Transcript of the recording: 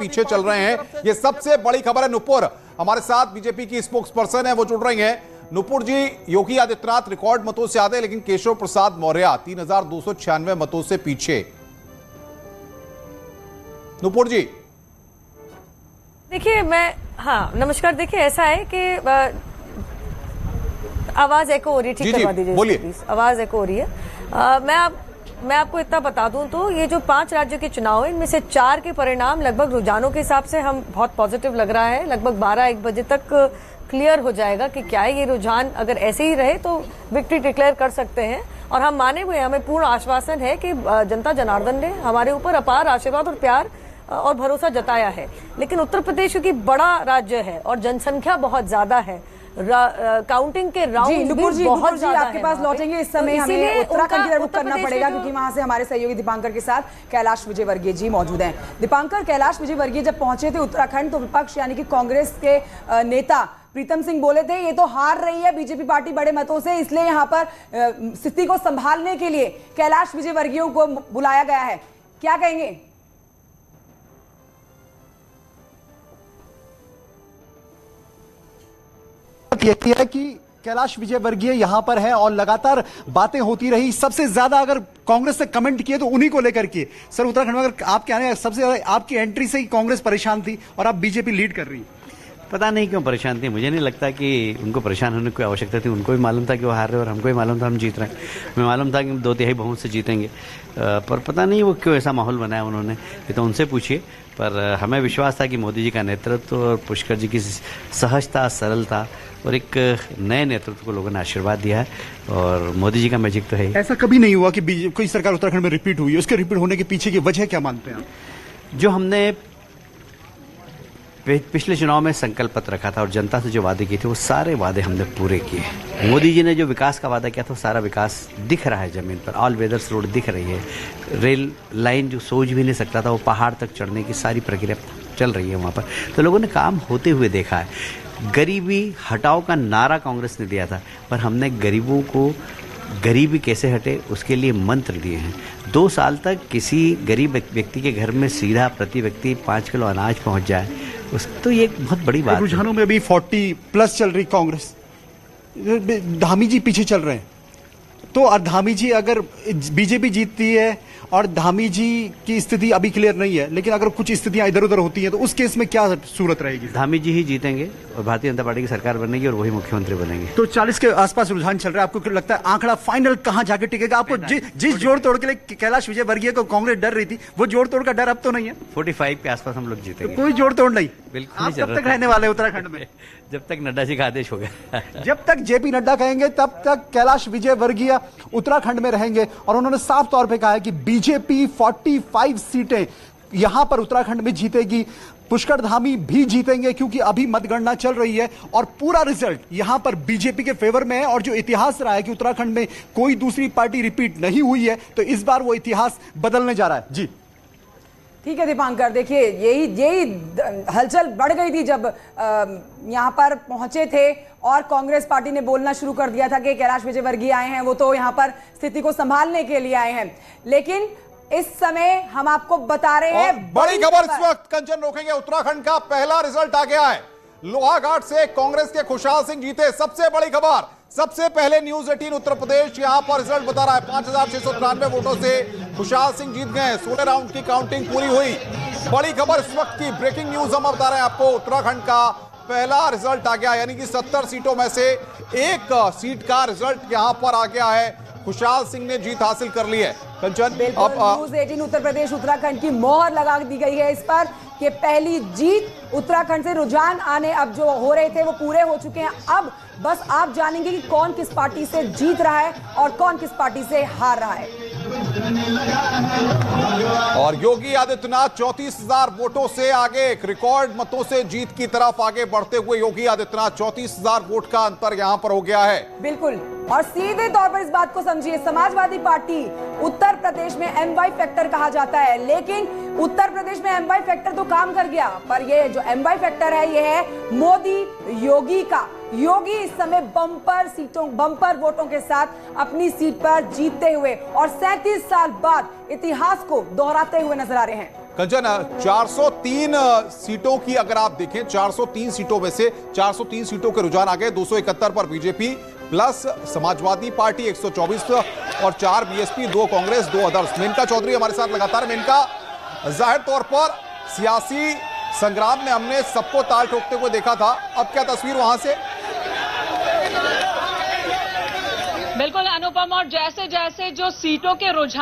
पीछे चल रहे हैं। ये सबसे बड़ी खबर है। नुपुर हमारे साथ बीजेपी की स्पोक्स पर्सन है, वो जुड़ रही हैं। नुपुर जी, योगी आदित्यनाथ रिकॉर्ड मतों से आगे, लेकिन केशव प्रसाद मौर्य 3296 मतों से पीछे। नुपुर जी देखिए, नमस्कार। देखिए, ऐसा है कि आवाज एको हो रही है, ठीक करवा दीजिए प्लीज, आवाज एको हो रही है। मैं आपको इतना बता दूं तो ये जो 5 राज्यों के चुनाव है, इनमें से 4 के परिणाम लगभग रुझानों के हिसाब से हम बहुत पॉजिटिव लग रहा है। लगभग 12-1 बजे तक क्लियर हो जाएगा कि क्या है ये रुझान। अगर ऐसे ही रहे तो विक्ट्री डिक्लेयर कर सकते हैं। और हम माने हुए, हमें पूर्ण आश्वासन है कि जनता जनार्दन ने हमारे ऊपर अपार आशीर्वाद और प्यार और भरोसा जताया है। लेकिन उत्तर प्रदेश क्योंकि बड़ा राज्य है और जनसंख्या बहुत ज्यादा है, काउंटिंग के राउंड भी बहुत ज्यादा आपके पास लौटेंगे। इस समय हमें उत्तराखंड की तरफ करना पड़ेगा क्योंकि वहां से हमारे सहयोगी दीपांकर के साथ कैलाश विजयवर्गीय जी मौजूद हैं। दीपांकर, कैलाश विजयवर्गीय जब पहुंचे थे उत्तराखंड तो विपक्ष यानी कि कांग्रेस के नेता प्रीतम सिंह बोले थे ये तो हार रही है बीजेपी पार्टी बड़े मतों से, इसलिए यहाँ पर स्थिति को संभालने के लिए कैलाश विजयवर्गीय को बुलाया गया है। क्या कहेंगे? यही है कि कैलाश विजयवर्गीय यहां पर है और लगातार बातें होती रही। सबसे ज्यादा अगर कांग्रेस ने कमेंट किए तो उन्हीं को लेकर के। सर, उत्तराखंड में अगर आप क्या है, सबसे ज्यादा आपकी एंट्री से ही कांग्रेस परेशान थी और अब बीजेपी लीड कर रही है। पता नहीं क्यों परेशान थी, मुझे नहीं लगता कि उनको परेशान होने की कोई आवश्यकता थी। उनको भी मालूम था कि वो हार रहे और हमको भी मालूम था हम जीत रहे हैं। हमें मालूम था कि हम 2/3 बहुमत से जीतेंगे, पर पता नहीं वो क्यों ऐसा माहौल बनाया उन्होंने, ये तो उनसे पूछिए। पर हमें विश्वास था कि मोदी जी का नेतृत्व और पुष्कर जी की सहजता, सरलता और एक नए नेतृत्व को लोगों ने आशीर्वाद दिया है और मोदी जी का मैजिक तो है। ऐसा कभी नहीं हुआ कि कोई सरकार उत्तराखंड में रिपीट हुई है, उसके रिपीट होने के पीछे की वजह क्या मानते हैं आप? जो हमने पिछले चुनाव में संकल्प पत्र रखा था और जनता से जो वादे किए थे वो सारे वादे हमने पूरे किए। मोदी जी ने जो विकास का वादा किया था वो सारा विकास दिख रहा है जमीन पर। ऑल वेदर्स रोड दिख रही है, रेल लाइन जो सोच भी नहीं सकता था वो पहाड़ तक चढ़ने की सारी प्रक्रिया चल रही है वहाँ पर। तो लोगों ने काम होते हुए देखा है। गरीबी हटाओ का नारा कांग्रेस ने दिया था, पर हमने गरीबों को गरीबी कैसे हटे उसके लिए मंत्र दिए हैं। 2 साल तक किसी गरीब व्यक्ति के घर में सीधा प्रति व्यक्ति 5 किलो अनाज पहुंच जाए, तो ये बहुत बड़ी बात है। रुझानों में अभी 40+ चल रही कांग्रेस, धामी जी पीछे चल रहे हैं। तो और धामी जी, अगर बीजेपी जीतती है और धामी जी की स्थिति अभी क्लियर नहीं है, लेकिन अगर कुछ स्थितियां इधर उधर होती हैं तो उस केस में क्या सूरत रहेगी? धामी जी ही जीतेंगे और भारतीय जनता पार्टी की सरकार बनेगी और वही मुख्यमंत्री बनेंगे। तो 40 के आसपास रुझान चल रहा है। आपको लगता है आंकड़ा फाइनल कहां जाके टिकेगा? आपको जिस जोड़ तोड़ के लिए कैलाश विजयवर्गीय को कांग्रेस डर रही थी, वो जोड़ तोड़ का डर अब तो नहीं है। 45 के आसपास हम लोग जीतेंगे। तो कोई जोड़ तोड़ नहीं। बिल्कुल। आप कब तक रहने वाले उत्तराखंड में? जब तक नड्डा जी का आदेश होगा। जब तक जेपी नड्डा कहेंगे तब तक कैलाश विजयवर्गीय उत्तराखंड में रहेंगे। और उन्होंने साफ तौर पे कहा है कि बीजेपी 45 सीटें यहां पर उत्तराखंड में जीतेगी। पुष्कर धामी भी जीतेंगे क्योंकि अभी मतगणना चल रही है और पूरा रिजल्ट यहां पर बीजेपी के फेवर में है। और जो इतिहास रहा है कि उत्तराखंड में कोई दूसरी पार्टी रिपीट नहीं हुई है, तो इस बार वो इतिहास बदलने जा रहा है। जी ठीक है दीपांकर, देखिए यही हलचल बढ़ गई थी जब यहाँ पर पहुंचे थे और कांग्रेस पार्टी ने बोलना शुरू कर दिया था कि कैलाश विजयवर्गीय आए हैं, वो तो यहाँ पर स्थिति को संभालने के लिए आए हैं। लेकिन इस समय हम आपको बता रहे हैं बड़ी खबर इस वक्त, कंचन रोकेंगे। उत्तराखंड का पहला रिजल्ट आ गया है। लोहाघाट से कांग्रेस के खुशहाल सिंह जीते। सबसे बड़ी खबर, सबसे पहले न्यूज 18 उत्तर प्रदेश यहां पर रिजल्ट बता रहा है। 5693 वोटों से खुशहाल सिंह जीत गए। 16 राउंड की काउंटिंग पूरी हुई। बड़ी खबर इस वक्त की, ब्रेकिंग न्यूज हम बता रहे हैं आपको। उत्तराखंड का पहला रिजल्ट आ गया, यानी कि 70 सीटों में से 1 सीट का रिजल्ट यहां पर आ गया है। खुशहाल सिंह ने जीत हासिल कर ली है। कंचन, अब न्यूज 18 उत्तर प्रदेश उत्तराखंड की मोहर लगा दी गई है इस पर कि पहली जीत उत्तराखंड से। रुझान आने अब जो हो रहे थे वो पूरे हो चुके हैं। अब बस आप जानेंगे कि कौन किस पार्टी से जीत रहा है और कौन किस पार्टी से हार रहा है। और योगी आदित्यनाथ 34,000 वोटों से आगे, एक रिकॉर्ड मतों से जीत की तरफ आगे बढ़ते हुए योगी आदित्यनाथ 34,000 वोट का अंतर यहां पर हो गया है। बिल्कुल, और सीधे तौर पर इस बात को समझिए, समाजवादी पार्टी उत्तर प्रदेश में MY फैक्टर कहा जाता है, लेकिन उत्तर प्रदेश में MY फैक्टर तो काम कर गया, पर ये जो MY फैक्टर है ये है मोदी योगी का। योगी इस समय बम्पर वोटों के साथ अपनी सीट पर जीतते हुए और 37 साल बाद इतिहास को दोहराते हुए नजर आ रहे हैं। कंचन, 403 सीटों की अगर आप देखें, 403 सीटों में से 403 सीटों के रुझान आ गए। 271 पर बीजेपी प्लस समाजवादी पार्टी 124 और 4 बीएसपी, 2 कांग्रेस, 2 अदर्स। मेनका चौधरी हमारे साथ लगातार। मेनका, जाहिर तौर पर सियासी संग्राम में हमने सबको ताल ठोकते हुए देखा था, अब क्या तस्वीर वहां से? बिल्कुल अनुपम, और जैसे जैसे जो सीटों के रुझान